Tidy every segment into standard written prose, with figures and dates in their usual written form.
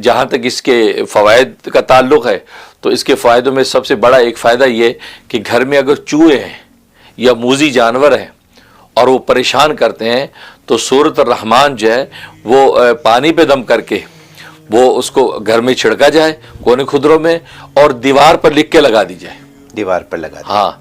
جہاں تک اس کے فوائد کا تعلق ہے تو اس کے فائدوں میں سب سے بڑا ایک فائدہ یہ کہ گھر میں اگر چوہے ہیں یا موذی جانور ہیں اور وہ پریشان کرتے ہیں تو سورۃ الرحمن جو ہے وہ پانی پہ دم کر کے وہ اس کو گھر میں چھڑکا جائے کونے خدروں میں اور دیوار پر لکھ کے لگا دی جائے. دیوار پر لگا دی. ہاں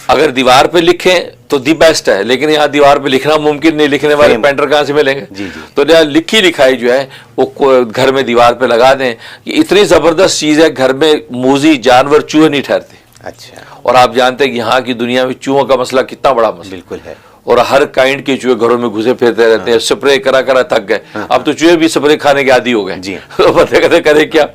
اگر دیوار پہ لکھیں تو دی بیسٹ ہے، لیکن یہاں دیوار پہ لکھنا ممکن نہیں، لکھنے والے پینٹر کہاں سے ملیں گے؟ جی جی. تو لکھی لکھائی جو ہے وہ گھر میں دیوار پہ لگا دیں. یہ اتنی زبردست چیز ہے، گھر میں موذی جانور چوہے نہیں ٹھہرتے. اچھا. اور آپ جانتے ہیں کہ یہاں کی دنیا میں چوہوں کا مسئلہ کتنا بڑا مسئلہ بالکل ہے، اور ہر کائنڈ کے چوہے گھروں میں گھسے پھرتے رہتے ہیں. سپرے کرا کرا تھک گئے، اب تو چوہے بھی سپرے کھانے کے عادی ہو گئے. جی. پتہ کہتے کرے کیا.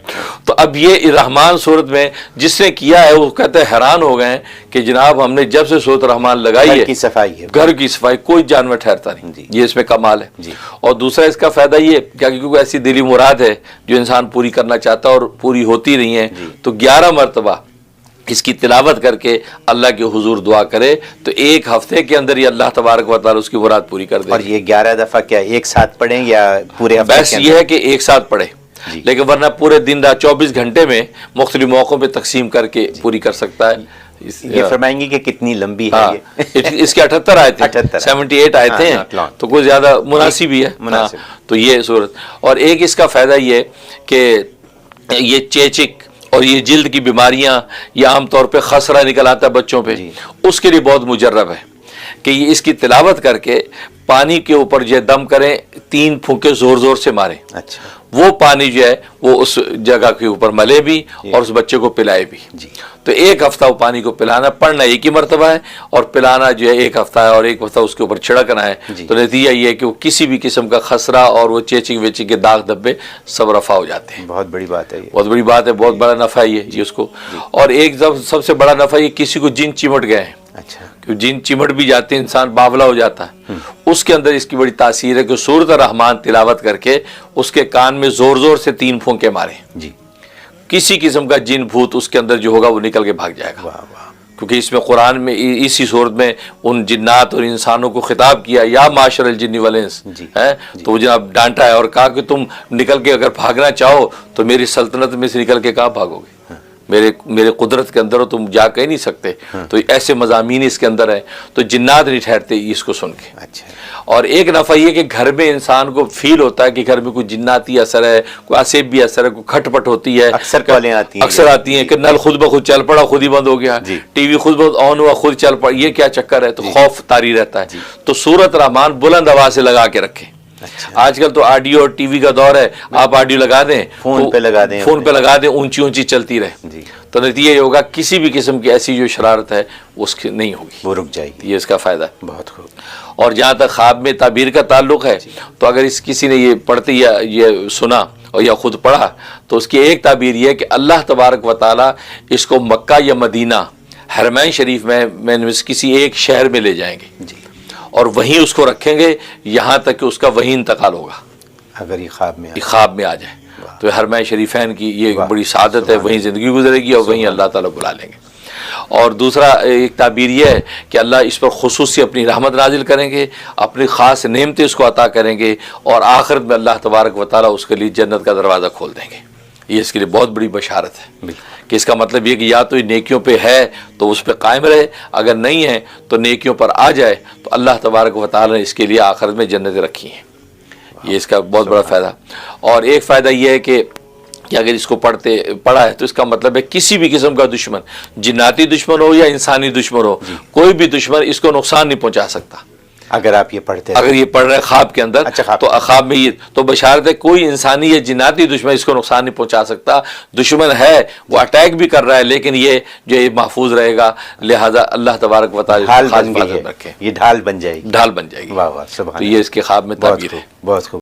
تو اب یہ رحمان صورت میں جس نے کیا ہے وہ کہتے ہیں حیران ہو گئے ہیں کہ جناب ہم نے جب سے صورت رحمان لگائی ہے گھر کی صفائی ہے، گھر کی صفائی، کوئی جانور ٹھہرتا نہیں. جی. یہ اس میں کمال ہے. جی. اور دوسرا اس کا فائدہ یہ کیا کہ کیونکہ ایسی دلی مراد ہے جو انسان پوری کرنا چاہتا ہے اور پوری ہوتی نہیں ہے، تو 11 مرتبہ اس کی تلاوت کر کے اللہ کے حضور دعا کرے تو ایک ہفتے کے اندر یہ اللہ تبارک و تعالی اس کی مراد پوری کر دے. اور یہ 11 دفعہ کیا ایک ساتھ پڑھیں یا پورے ہفتے بس یہ ہے کہ ایک ساتھ پڑھے، جی. لیکن ورنہ پورے دن رات 24 گھنٹے میں مختلف موقعوں پہ تقسیم کر کے پوری کر سکتا ہے. یہ فرمائیں گے کہ کتنی لمبی ہے یہ؟ اس کے 78 آیتیں 78 آیتیں ہیں تو کوئی زیادہ مناسب ہی ہے. تو یہ صورت. اور ایک اس کا فائدہ یہ کہ یہ چیچک اور یہ جلد کی بیماریاں یہ عام طور پہ خسرہ نکل آتا ہے بچوں پہ، اس کے لیے بہت مجرب ہے کہ یہ اس کی تلاوت کر کے پانی کے اوپر جو دم کریں 3 پھونکے زور زور سے ماریں. اچھا. وہ پانی جو ہے وہ اس جگہ کے اوپر ملے بھی اور اس بچے کو پلائے بھی. تو ایک ہفتہ وہ پانی کو پلانا، پڑھنا ایک ہی مرتبہ ہے اور پلانا جو ہے ایک ہفتہ ہے اور ایک ہفتہ اس کے اوپر چھڑکنا ہے. تو نتیجہ یہ ہے کہ وہ کسی بھی قسم کا خسرہ اور وہ چیچک ویچک کے داغ دھبے سب رفع ہو جاتے ہیں. بہت بڑی بات ہے یہ. بہت بڑی بات ہے، بہت بڑا نفع ہے یہ اس کو. اور ایک سب سے بڑا نفع یہ کسی کو جن چمٹ گئے ہیں، اچھا، کہ جن چمٹ بھی جاتے ہیں انسان باولا ہو جاتا ہے، اس کے اندر اس کی بڑی تاثیر ہے کہ سورۃ الرحمن تلاوت کر کے اس کے کان میں زور زور سے 3 پھونکے ماریں. جی. کسی قسم کا جن بھوت اس کے اندر جو ہوگا وہ نکل کے بھاگ جائے گا. واہ واہ. کیونکہ اس میں قرآن میں اسی صورت میں ان جنات اور انسانوں کو خطاب کیا یا معاشر الجن والانس ہے، تو وہ جناب ڈانٹا ہے اور کہا کہ تم نکل کے اگر بھاگنا چاہو تو میری سلطنت میں سے نکل کے کہاں بھاگو گے، میرے قدرت کے اندر ہو، تم جا کے نہیں سکتے. تو ایسے مضامین اس کے اندر ہیں تو جنات نہیں ٹھہرتے اس کو سن کے. اچھا. اور ایک نفع یہ کہ گھر میں انسان کو فیل ہوتا ہے کہ گھر میں کوئی جناتی اثر ہے، کوئی عصبی اثر ہے، کوئی کھٹ پٹ ہوتی ہے، اکثر آتی ہیں کہ نل خود بخود چل پڑا خود ہی بند ہو گیا، ٹی وی خود بخود آن ہوا خود چل پڑا، یہ کیا چکر ہے، تو خوف طاری رہتا ہے. تو سورۃ رحمان بلند آواز سے لگا کے رکھیں. آج کل تو آڈیو اور ٹی وی کا دور ہے، آپ آڈیو لگا دیں، فون پہ لگا دیں، اونچی اونچی چلتی رہے. تو نتیجہ یہ ہوگا کسی بھی قسم کی ایسی جو شرارت ہے اس کی نہیں ہوگی، وہ رک جائے گی. یہ اس کا فائدہ ہے. بہت خوب. اور جہاں تک خواب میں تعبیر کا تعلق ہے تو اگر کسی نے یہ پڑھتے یا یہ سنا اور یا خود پڑھا تو اس کی ایک تعبیر یہ ہے کہ اللہ تبارک و تعالی اس کو مکہ یا مدینہ حرمین شریف میں کسی ایک شہر میں لے جائیں گے اور وہیں اس کو رکھیں گے یہاں تک کہ اس کا وہیں انتقال ہوگا اگر یہ خواب میں آ جائے. تو حرمین شریفین کی یہ بڑی سعادت ہے، وہیں زندگی گزرے گی اور وہیں اللہ تعالیٰ بلا لیں گے. اور دوسرا ایک تعبیر یہ ہے کہ اللہ اس پر خصوصی اپنی رحمت نازل کریں گے، اپنی خاص نعمتیں اس کو عطا کریں گے اور آخرت میں اللہ تبارک و تعالیٰ اس کے لیے جنت کا دروازہ کھول دیں گے. یہ اس کے لیے بہت بڑی بشارت ہے کہ اس کا مطلب یہ کہ یا تو یہ نیکیوں پہ ہے تو اس پہ قائم رہے، اگر نہیں ہے تو نیکیوں پر آ جائے تو اللہ تبارک و تعالیٰ نے اس کے لیے آخرت میں جنتیں رکھی ہیں. یہ اس کا بہت بڑا فائدہ. اور ایک فائدہ یہ ہے کہ اگر اس کو پڑھا ہے تو اس کا مطلب ہے کسی بھی قسم کا دشمن، جناتی دشمن ہو یا انسانی دشمن ہو، کوئی بھی دشمن اس کو نقصان نہیں پہنچا سکتا. اگر آپ یہ پڑھتے اگر یہ پڑھ رہے ہیں خواب کے اندر تو خواب میں یہ تو بشارت ہے کوئی انسانی یا جناتی دشمن اس کو نقصان نہیں پہنچا سکتا. دشمن ہے وہ اٹیک بھی کر رہا ہے لیکن یہ جو یہ محفوظ رہے گا، لہذا اللہ تبارک و تعالی یہ ڈھال بن جائے گی. ڈھال بن جائے گی. واہ واہ سبحان. تو یہ اس کے خواب میں تعبیر ہے. بہت خوب.